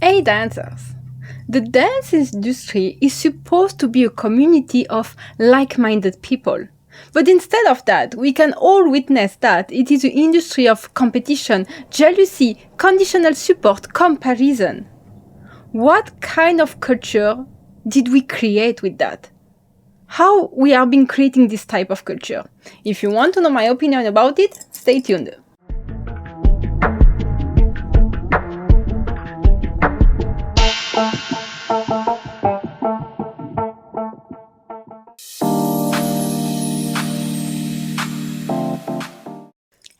Hey dancers! The dance industry is supposed to be a community of like-minded people. But instead of that, we can all witness that it is an industry of competition, jealousy, conditional support, comparison. What kind of culture did we create with that? How we are being creating this type of culture? If you want to know my opinion about it, stay tuned.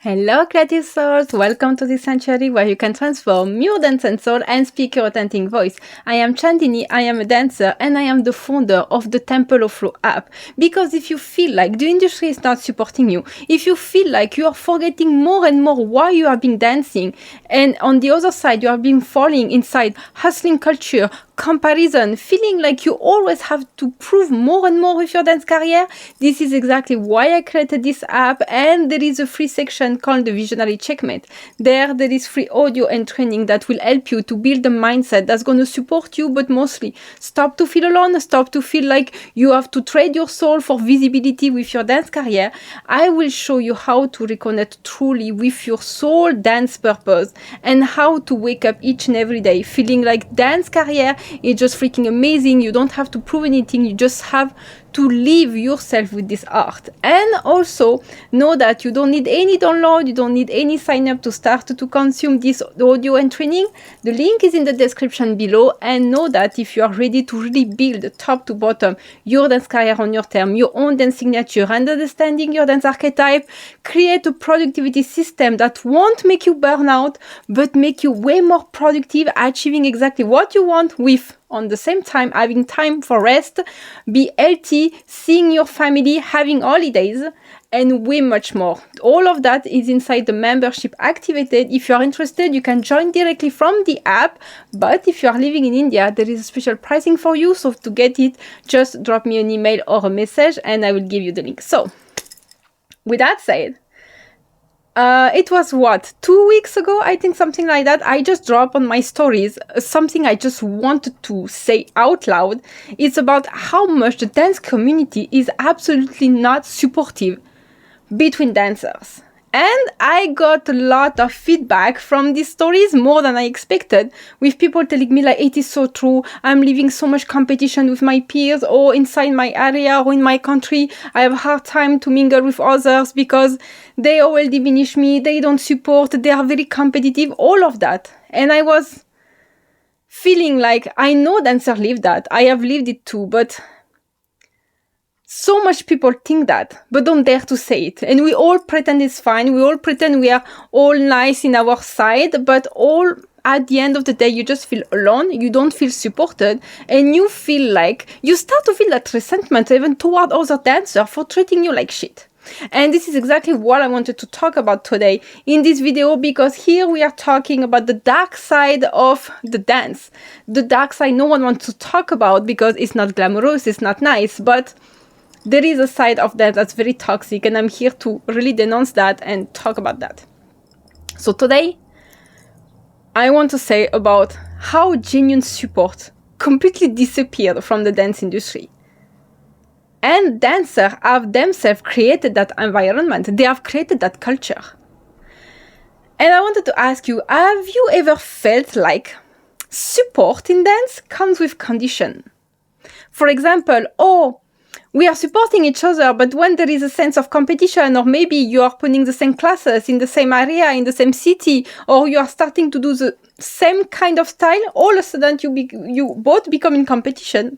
Hello creative souls, welcome to this sanctuary where you can transform your dance and soul and speak your authentic voice. I am Chandini, I am a dancer and I am the founder of the Temple of Flow app. Because if you feel like the industry is not supporting you, if you feel like you are forgetting more and more why you are being dancing, and on the other side you are being falling inside hustling culture, comparison, feeling like you always have to prove more and more with your dance career, this is exactly why I created this app. And there is a free section called the Visionary Checkmate. There is free audio and training that will help you to build a mindset that's going to support you, but mostly stop to feel alone, stop to feel like you have to trade your soul for visibility with your dance career. I will show you how to reconnect truly with your soul dance purpose and how to wake up each and every day feeling like dance career is just freaking amazing. You don't have to prove anything, you just have to live yourself with this art. And also know that you don't need any download, you don't need any sign up to start to consume this audio and training. The link is in the description below. And know that if you are ready to really build top to bottom your dance career on your term, your own dance signature, and understanding your dance archetype, create a productivity system that won't make you burn out, but make you way more productive, achieving exactly what you want with on the same time having time for rest, be healthy, seeing your family, having holidays, and way much more. All of that is inside the membership activated. If you are interested, you can join directly from the app. But if you are living in India, there is a special pricing for you. So to get it, just drop me an email or a message and I will give you the link. So with that said, it was 2 weeks ago, I think, something like that. I just dropped on my stories something I just wanted to say out loud. It's about how much the dance community is absolutely not supportive between dancers. And I got a lot of feedback from these stories, more than I expected, with people telling me like, it is so true, I'm living so much competition with my peers or inside my area or in my country. I have a hard time to mingle with others because they all diminish me, they don't support, they are very competitive, all of that. And I was feeling like, I know dancers live that, I have lived it too, but so much people think that, but don't dare to say it. And we all pretend it's fine. We all pretend we are all nice in our side, but all at the end of the day, you just feel alone. You don't feel supported. And you feel like, you start to feel that resentment even toward other dancers for treating you like shit. And this is exactly what I wanted to talk about today in this video, because here we are talking about the dark side of the dance. The dark side no one wants to talk about because it's not glamorous, it's not nice, but there is a side of that that's very toxic, and I'm here to really denounce that and talk about that. So today, I want to say about how genuine support completely disappeared from the dance industry. And dancers have themselves created that environment. They have created that culture. And I wanted to ask you, have you ever felt like support in dance comes with condition? For example, we are supporting each other, but when there is a sense of competition, or maybe you are putting the same classes in the same area, in the same city, or you are starting to do the same kind of style, all of a sudden you both become in competition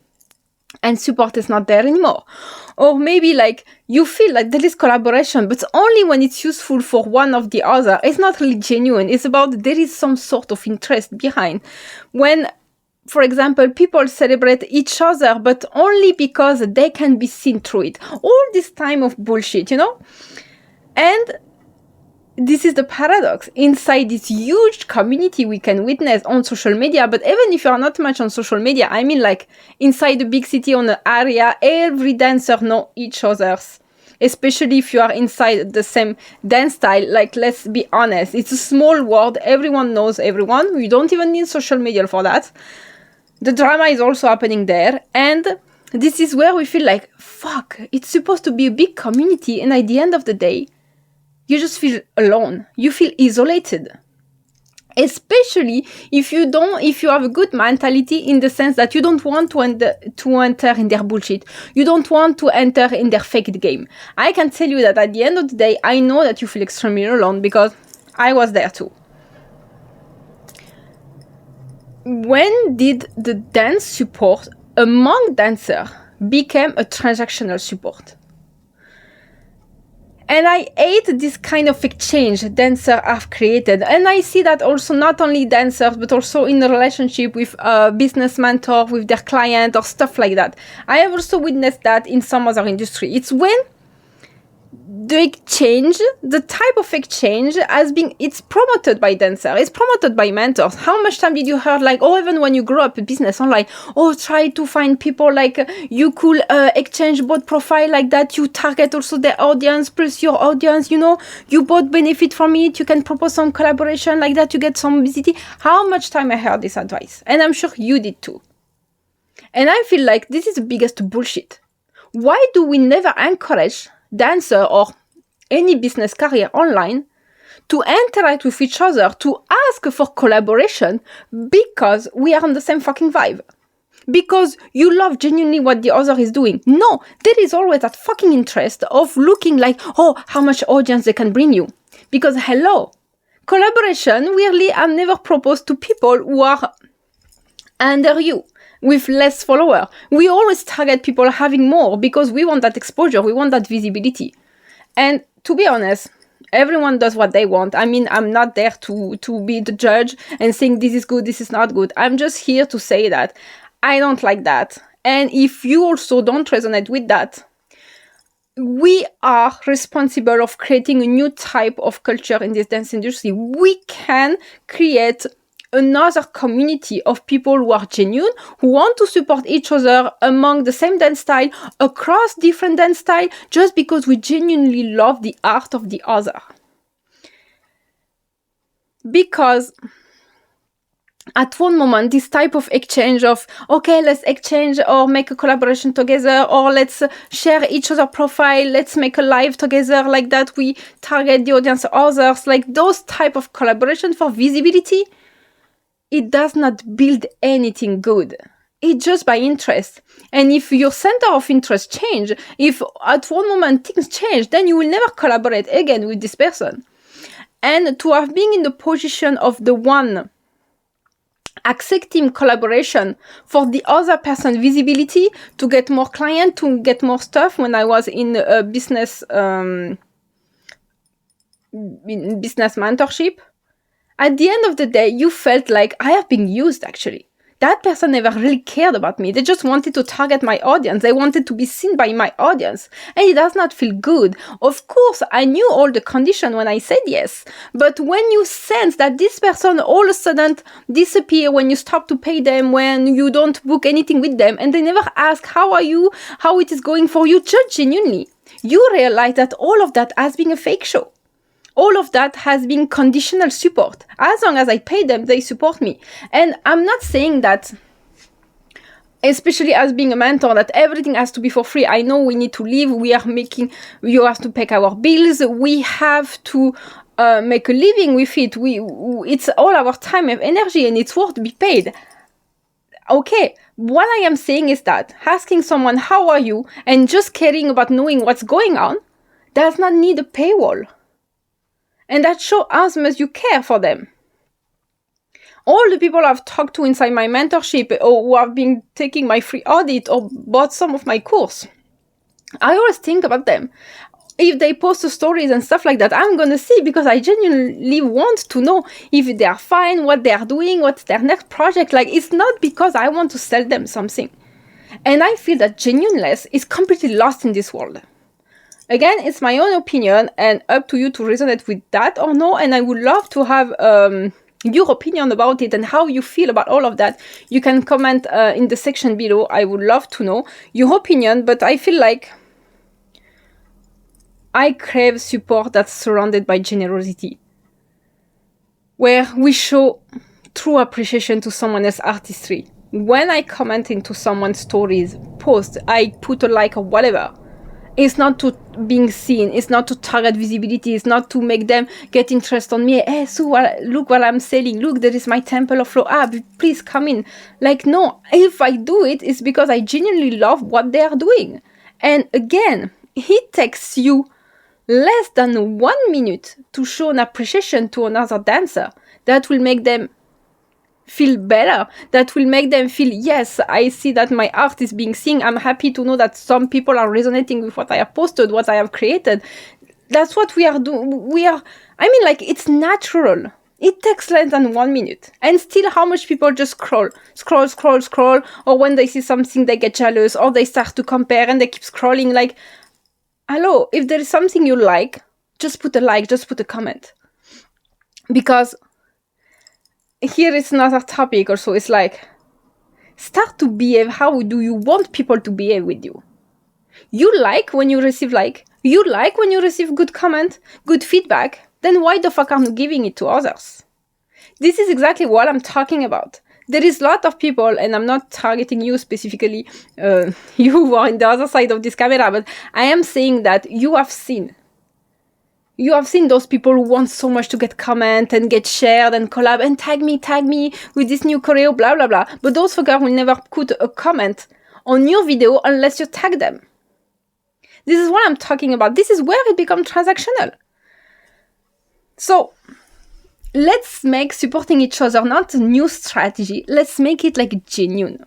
and support is not there anymore. Or maybe like you feel like there is collaboration, but only when it's useful for one of the other. It's not really genuine. It's about there is some sort of interest behind. When, for example, people celebrate each other, but only because they can be seen through it. All this time of bullshit, you know? And this is the paradox. Inside this huge community we can witness on social media, but even if you are not much on social media, I mean like inside a big city on an area, every dancer know each other's especially if you are inside the same dance style. Like, let's be honest, it's a small world. Everyone knows everyone. You don't even need social media for that. The drama is also happening there. And this is where we feel like, fuck, it's supposed to be a big community. And at the end of the day, you just feel alone. You feel isolated. Especially if you have a good mentality, in the sense that you don't want to enter in their bullshit. You don't want to enter in their fake game. I can tell you that at the end of the day, I know that you feel extremely alone, because I was there too. When did the dance support among dancers become a transactional support? And I hate this kind of exchange dancers have created. And I see that also not only dancers, but also in a relationship with a business mentor, with their client, or stuff like that. I have also witnessed that in some other industry. It's when the type of exchange it's promoted by dancers, it's promoted by mentors. How much time did you hear, like, even when you grow up a business online, try to find people, like, you could exchange both profile like that, you target also their audience plus your audience, you both benefit from it, you can propose some collaboration like that, you get some visibility. How much time I heard this advice? And I'm sure you did too. And I feel like this is the biggest bullshit. Why do we never encourage dancer or any business career online to interact with each other, to ask for collaboration, because we are on the same fucking vibe? Because you love genuinely what the other is doing. No, there is always that fucking interest of looking like, how much audience they can bring you. Because hello, collaboration really are never proposed to people who are under you, with less followers. We always target people having more, because we want that exposure, we want that visibility. And to be honest, everyone does what they want. I mean, I'm not there to be the judge and saying this is good, this is not good. I'm just here to say that I don't like that. And if you also don't resonate with that, we are responsible of creating a new type of culture in this dance industry. We can create another community of people who are genuine, who want to support each other among the same dance style, across different dance style, just because we genuinely love the art of the other. Because at one moment, this type of exchange of, let's exchange or make a collaboration together, or let's share each other profile, let's make a live together, like that we target the audience others, like those type of collaboration for visibility, it does not build anything good. It's just by interest. And if your center of interest change, if at one moment things change, then you will never collaborate again with this person. And to have been in the position of the one accepting collaboration for the other person's visibility, to get more clients, to get more stuff, when I was in a business mentorship, at the end of the day, you felt like I have been used, actually. That person never really cared about me. They just wanted to target my audience. They wanted to be seen by my audience. And it does not feel good. Of course, I knew all the conditions when I said yes. But when you sense that this person all of a sudden disappear when you stop to pay them, when you don't book anything with them, and they never ask, how are you, how it is going for you, just genuinely, you realize that all of that has been a fake show. All of that has been conditional support. As long as I pay them, they support me. And I'm not saying that, especially as being a mentor, that everything has to be for free. I know we need to live. You have to pay our bills. We have to make a living with it. It's all our time and energy, and it's worth to be paid. Okay, what I am saying is that asking someone, how are you, and just caring about knowing what's going on, does not need a paywall. And that shows how much you care for them. All the people I've talked to inside my mentorship, or who have been taking my free audit or bought some of my course, I always think about them. If they post stories and stuff like that, I'm going to see, because I genuinely want to know if they are fine, what they are doing, what's their next project. Like, it's not because I want to sell them something. And I feel that genuineness is completely lost in this world. Again, it's my own opinion, and up to you to resonate with that or no. And I would love to have your opinion about it and how you feel about all of that. You can comment in the section below. I would love to know your opinion, but I feel like I crave support that's surrounded by generosity, where we show true appreciation to someone else's artistry. When I comment into someone's stories, post, I put a like or whatever. It's not to being seen. It's not to target visibility. It's not to make them get interest on me. Hey, Sue, look what I'm selling. Look, there is my Temple of Flow app. Please come in. Like, no, if I do it, it's because I genuinely love what they are doing. And again, it takes you less than 1 minute to show an appreciation to another dancer that will make them feel better, that will make them feel, yes, I see that my art is being seen. I'm happy to know that some people are resonating with what I have posted, what I have created. That's what we are doing. It's natural. It takes less than 1 minute. And still, how much people just scroll, or when they see something, they get jealous, or they start to compare and they keep scrolling. Like, hello, if there is something you like, just put a like, just put a comment. Because here is another topic also. It's like, start to behave. How do you want people to behave with you? You like when you receive like. You like when you receive good comment, good feedback. Then why the fuck aren't you giving it to others? This is exactly what I'm talking about. There is a lot of people, and I'm not targeting you specifically, you who are on the other side of this camera, but I am saying that you have seen those people who want so much to get comment and get shared and collab and tag me with this new choreo, blah, blah, blah. But those fuckers will never put a comment on your video unless you tag them. This is what I'm talking about. This is where it becomes transactional. So let's make supporting each other not a new strategy. Let's make it like genuine.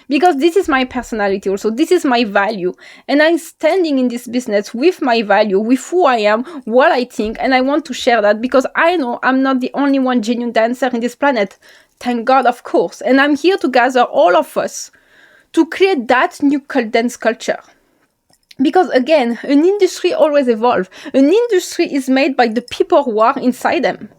Because this is my personality also. This is my value. And I'm standing in this business with my value, with who I am, what I think. And I want to share that because I know I'm not the only one genuine dancer in this planet. Thank God, of course. And I'm here to gather all of us to create that new dance culture. Because again, an industry always evolves. An industry is made by the people who are inside them,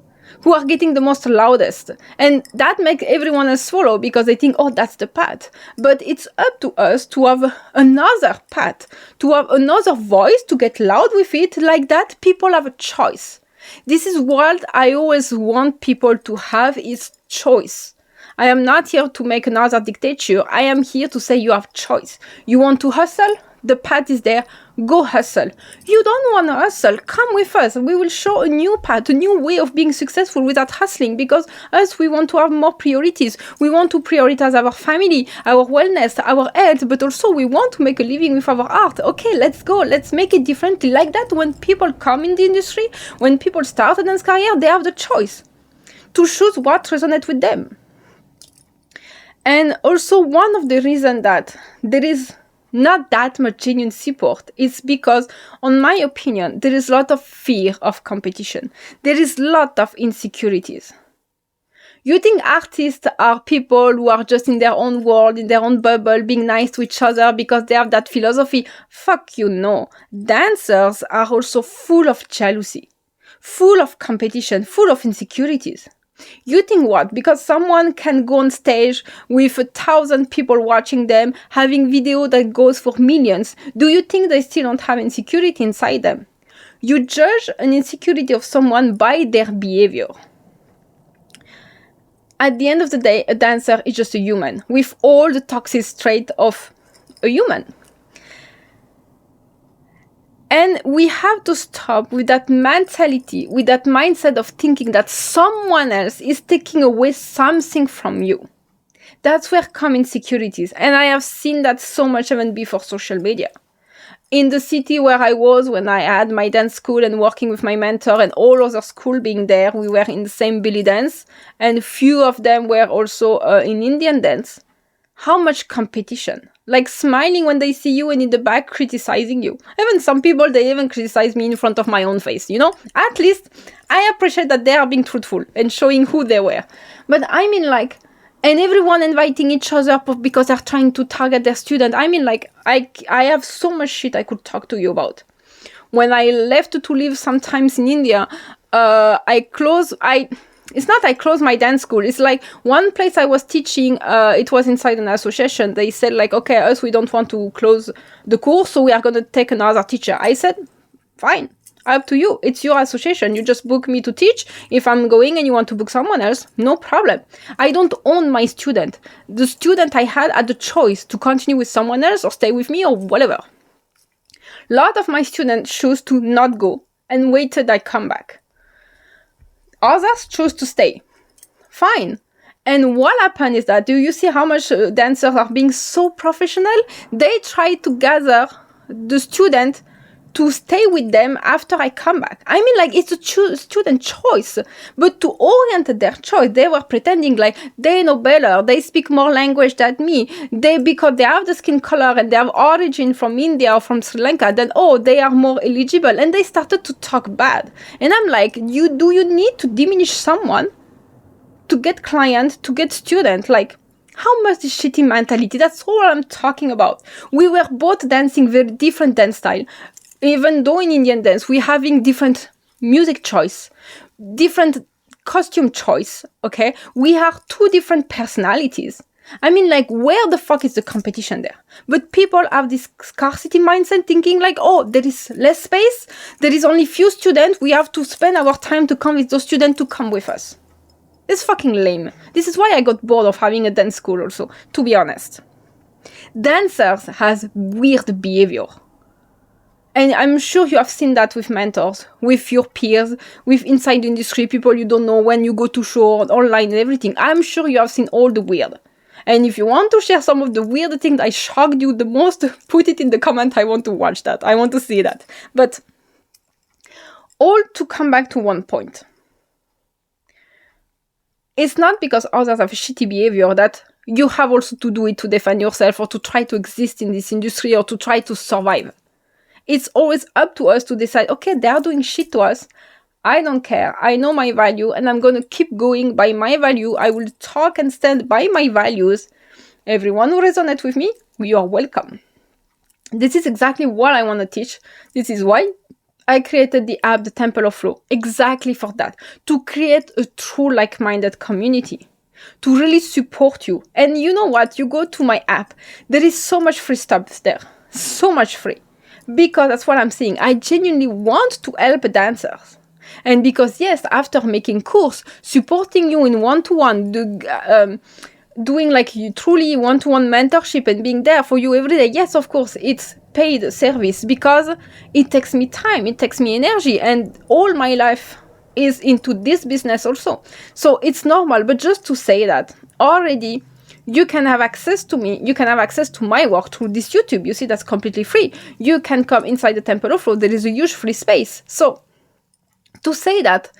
who are getting the most loudest. And that makes everyone else follow because they think, oh, that's the path. But it's up to us to have another path, to have another voice, to get loud with it. Like that, people have a choice. This is what I always want people to have, is choice. I am not here to make another dictature. I am here to say you have choice. You want to hustle? The path is there. Go hustle. You don't want to hustle? Come with us. We will show a new path, a new way of being successful without hustling, because us, we want to have more priorities. We want to prioritize our family, our wellness, our health, but also we want to make a living with our art. Okay, let's go. Let's make it differently. Like that, when people come in the industry, when people start a dance career, they have the choice to choose what resonates with them. And also, one of the reasons that there is not that much genuine support is because, on my opinion, there is a lot of fear of competition. There is a lot of insecurities. You think artists are people who are just in their own world, in their own bubble, being nice to each other because they have that philosophy? Fuck you, no. Dancers are also full of jealousy, full of competition, full of insecurities. You think what? Because someone can go on stage with 1,000 people watching them, having video that goes for millions, do you think they still don't have insecurity inside them? You judge an insecurity of someone by their behavior. At the end of the day, a dancer is just a human with all the toxic traits of a human. And we have to stop with that mentality, with that mindset of thinking that someone else is taking away something from you. That's where come insecurities. And I have seen that so much even before social media. In the city where I was when I had my dance school and working with my mentor and all other school being there, we were in the same belly dance. And few of them were also in Indian dance. How much competition? Like smiling when they see you and in the back criticizing you. Even some people, they even criticize me in front of my own face, you know? At least I appreciate that they are being truthful and showing who they were. But I mean like, and everyone inviting each other because they're trying to target their student. I mean like, I have so much shit I could talk to you about. When I left to live sometimes in India, it's not I closed my dance school. It's like one place I was teaching, it was inside an association. They said like, okay, us, we don't want to close the course, so we are going to take another teacher. I said, Fine. Up to you. It's your association. You just book me to teach. If I'm going and you want to book someone else, no problem. I don't own my student. The student I had the choice to continue with someone else or stay with me or whatever. A lot of my students choose to not go and wait till I come back. Others choose to stay. Fine. And what happened is that, do you see how much dancers are being so professional? They try to gather the student to stay with them after I come back. I mean, like, it's a student choice. But to orient their choice, they were pretending like they know better, they speak more language than me, because they have the skin color and they have origin from India or from Sri Lanka, then, they are more eligible. And they started to talk bad. And I'm like, do you need to diminish someone to get client, to get student? Like, how much this shitty mentality? That's all I'm talking about. We were both dancing very different dance style. Even though in Indian dance, we're having different music choice, different costume choice, okay? We have two different personalities. I mean, like, where the fuck is the competition there? But people have this scarcity mindset thinking like, there is less space, there is only few students, we have to spend our time to convince those students to come with us. It's fucking lame. This is why I got bored of having a dance school also, to be honest. Dancers has weird behavior. And I'm sure you have seen that with mentors, with your peers, with inside industry, people you don't know when you go to show, online and everything. I'm sure you have seen all the weird. And if you want to share some of the weird things that shocked you the most, put it in the comment. I want to watch that. I want to see that. But all to come back to one point. It's not because others have shitty behavior that you have also to do it to defend yourself or to try to exist in this industry or to try to survive. It's always up to us to decide, okay, they are doing shit to us. I don't care. I know my value and I'm going to keep going by my value. I will talk and stand by my values. Everyone who resonates with me, you are welcome. This is exactly what I want to teach. This is why I created the app, the Temple of Flow, exactly for that. To create a true like-minded community. To really support you. And you know what? You go to my app. There is so much free stuff there. So much free. Because that's what I'm saying. I genuinely want to help dancers. And because, yes, after making course, supporting you in one-to-one, doing like you truly one-to-one mentorship and being there for you every day, yes, of course, it's paid service because it takes me time, it takes me energy, and all my life is into this business also. So it's normal, but just to say that already, you can have access to me. You can have access to my work through this YouTube. You see, that's completely free. You can come inside the Temple of Flow. There is a huge free space. So, to say that,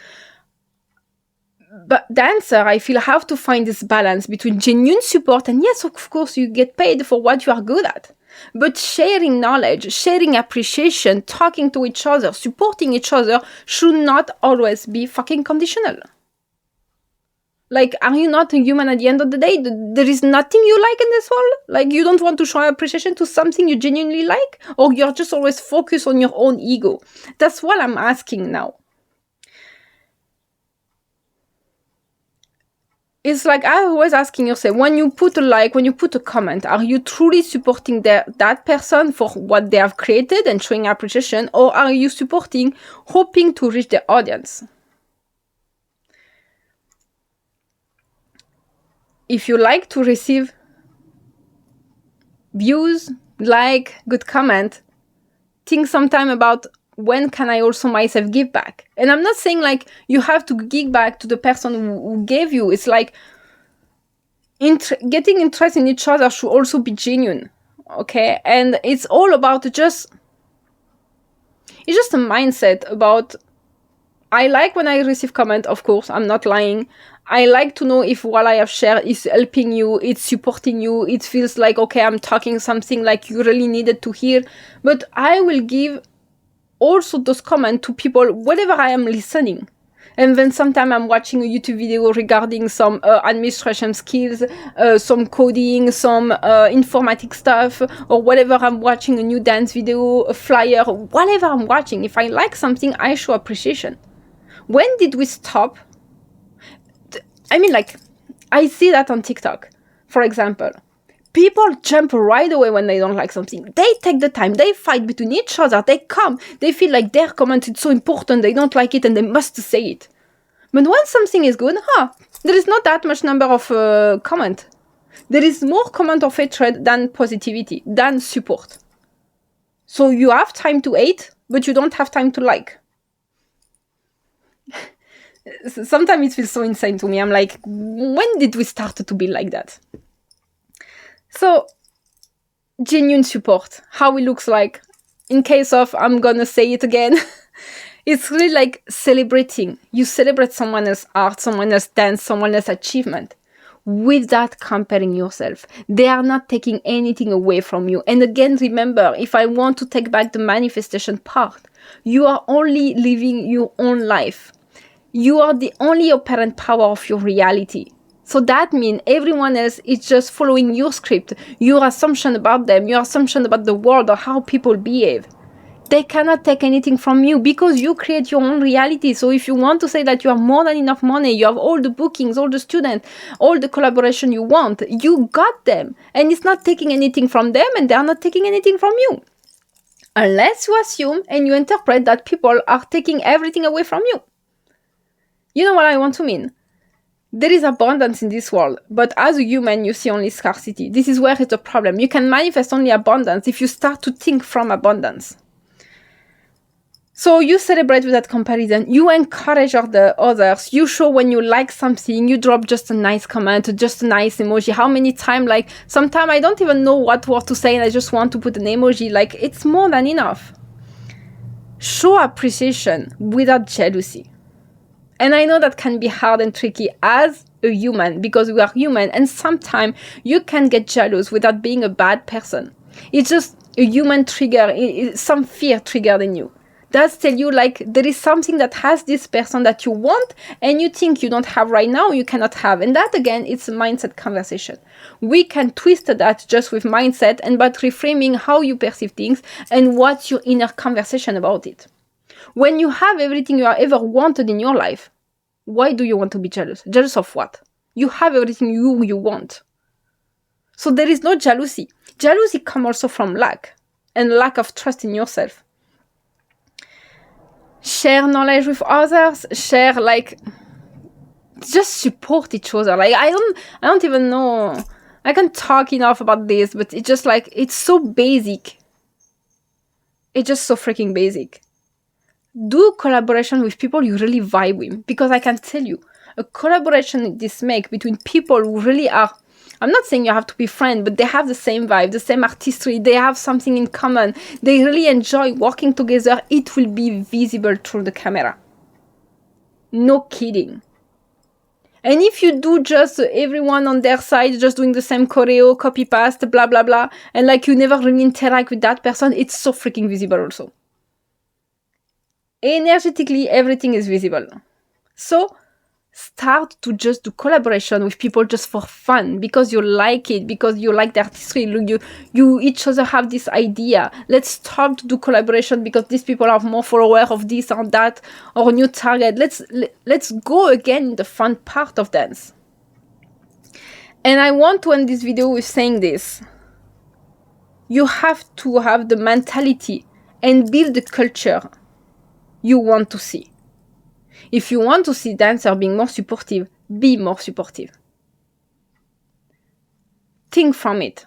but dancer, I feel, have to find this balance between genuine support and yes, of course, you get paid for what you are good at. But sharing knowledge, sharing appreciation, talking to each other, supporting each other should not always be fucking conditional. Like, are you not a human at the end of the day? There is nothing you like in this world? Like, you don't want to show appreciation to something you genuinely like? Or you're just always focused on your own ego? That's what I'm asking now. It's like, I'm always asking yourself, when you put a like, when you put a comment, are you truly supporting that person for what they have created and showing appreciation? Or are you supporting, hoping to reach their audience? If you like to receive views, like, good comment, think sometime about when can I also myself give back. And I'm not saying like you have to give back to the person who gave you. It's like getting interest in each other should also be genuine. Okay? And it's all about it's just a mindset about, I like when I receive comment, of course, I'm not lying. I like to know if what I have shared is helping you, it's supporting you, it feels like, okay, I'm talking something like you really needed to hear. But I will give also those comments to people whenever I am listening. And then sometimes I'm watching a YouTube video regarding some administration skills, some coding, some informatic stuff, or whatever. I'm watching a new dance video, a flyer, whatever I'm watching. If I like something, I show appreciation. When did we stop? I mean, like, I see that on TikTok, for example. People jump right away when they don't like something. They take the time. They fight between each other. They come. They feel like their comment is so important. They don't like it and they must say it. But when something is good, there is not that much number of comment. There is more comment of hatred than positivity, than support. So you have time to hate, but you don't have time to like. Sometimes it feels so insane to me. I'm like, when did we start to be like that? So, genuine support, how it looks like. In case of, I'm gonna say it again, it's really like celebrating. You celebrate someone else's art, someone else's dance, someone else's achievement, without comparing yourself. They are not taking anything away from you. And again, remember, if I want to take back the manifestation part, you are only living your own life. You are the only apparent power of your reality. So that means everyone else is just following your script, your assumption about them, your assumption about the world or how people behave. They cannot take anything from you because you create your own reality. So if you want to say that you have more than enough money, you have all the bookings, all the students, all the collaboration you want, you got them. And it's not taking anything from them and they are not taking anything from you. Unless you assume and you interpret that people are taking everything away from you. You know what I want to mean? There is abundance in this world, but as a human, you see only scarcity. This is where it's a problem. You can manifest only abundance if you start to think from abundance. So you celebrate without comparison. You encourage the others. You show when you like something. You drop just a nice comment, just a nice emoji. How many times, like, sometimes I don't even know what word to say and I just want to put an emoji. Like, it's more than enough. Show appreciation without jealousy. And I know that can be hard and tricky as a human because we are human and sometimes you can get jealous without being a bad person. It's just a human trigger, some fear triggered in you. That's tell you like there is something that has this person that you want and you think you don't have right now, you cannot have. And that again, it's a mindset conversation. We can twist that just with mindset and by reframing how you perceive things and what's your inner conversation about it. When you have everything you have ever wanted in your life, why do you want to be jealous? Jealous of what? You have everything you want. So there is no jealousy. Jealousy comes also from lack and lack of trust in yourself. Share knowledge with others. Share just support each other. Like I don't even know. I can't talk enough about this, but it's just like it's so basic. It's just so freaking basic. Do collaboration with people you really vibe with. Because I can tell you, a collaboration this make between people who really are, I'm not saying you have to be friends, but they have the same vibe, the same artistry, they have something in common, they really enjoy working together, it will be visible through the camera. No kidding. And if you do just everyone on their side, just doing the same choreo, copy paste, blah, blah, blah, and like you never really interact with that person, it's so freaking visible also. Energetically, everything is visible. So start to just do collaboration with people just for fun, because you like it, because you like the artistry, you each other have this idea. Let's start to do collaboration because these people are more followers of this or that or new target. Let's go again in the fun part of dance. And I want to end this video with saying this. You have to have the mentality and build the culture you want to see. If you want to see dancers being more supportive, be more supportive. Think from it.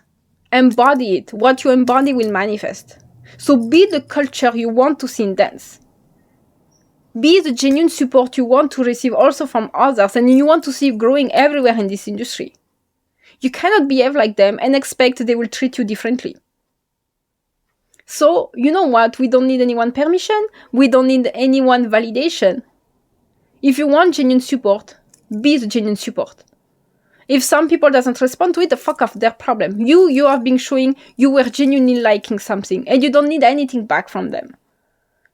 Embody it. What you embody will manifest. So be the culture you want to see in dance. Be the genuine support you want to receive also from others and you want to see growing everywhere in this industry. You cannot behave like them and expect they will treat you differently. So, you know what? We don't need anyone's permission. We don't need anyone's validation. If you want genuine support, be the genuine support. If some people doesn't respond to it, the fuck off, their problem. You have been showing you were genuinely liking something and you don't need anything back from them.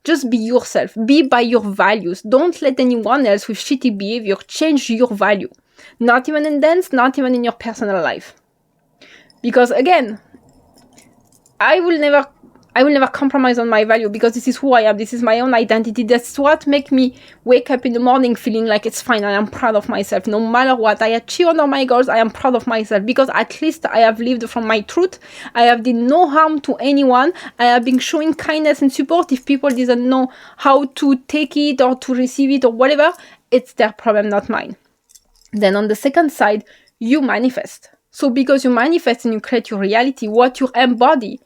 Just be yourself. Be by your values. Don't let anyone else with shitty behavior change your value. Not even in dance, not even in your personal life. Because again, I will never I will never compromise on my value because this is who I am. This is my own identity. That's what makes me wake up in the morning feeling like it's fine. I am proud of myself. No matter what, I achieve all my goals. I am proud of myself because at least I have lived from my truth. I have done no harm to anyone. I have been showing kindness and support. If people didn't know how to take it or to receive it or whatever, it's their problem, not mine. Then on the second side, you manifest. So because you manifest and you create your reality, what you embody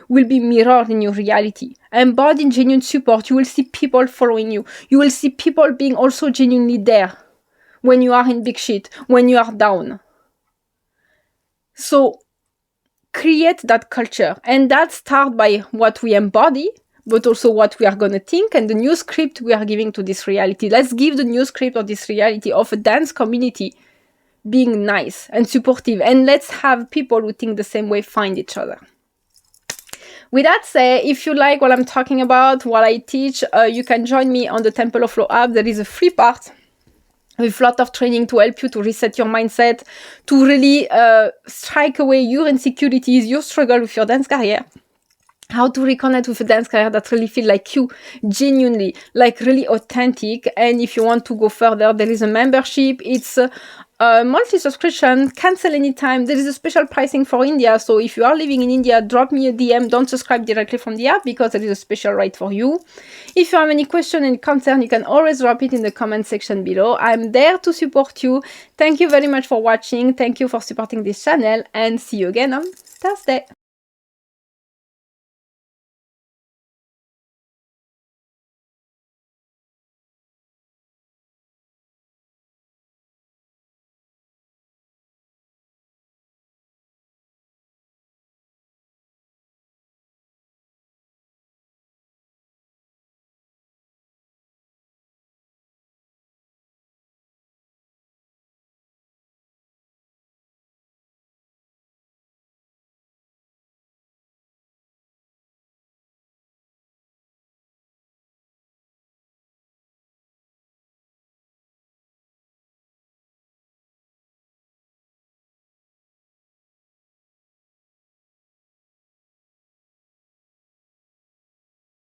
will be mirrored in your reality. Embodying genuine support, you will see people following you. You will see people being also genuinely there when you are in big shit, when you are down. So create that culture. And that starts by what we embody, but also what we are going to think and the new script we are giving to this reality. Let's give the new script of this reality of a dance community being nice and supportive. And let's have people who think the same way find each other. With that said, if you like what I'm talking about, what I teach, you can join me on the Temple of Flow app. There is a free part with a lot of training to help you to reset your mindset, to really strike away your insecurities, your struggle with your dance career. How to reconnect with a dance career that really feel like you, genuinely, like really authentic. And if you want to go further, there is a membership. It's a monthly subscription, cancel anytime. There is a special pricing for India. So if you are living in India, drop me a DM. Don't subscribe directly from the app because there is a special rate for you. If you have any question and concern, you can always drop it in the comment section below. I'm there to support you. Thank you very much for watching. Thank you for supporting this channel and see you again on Thursday.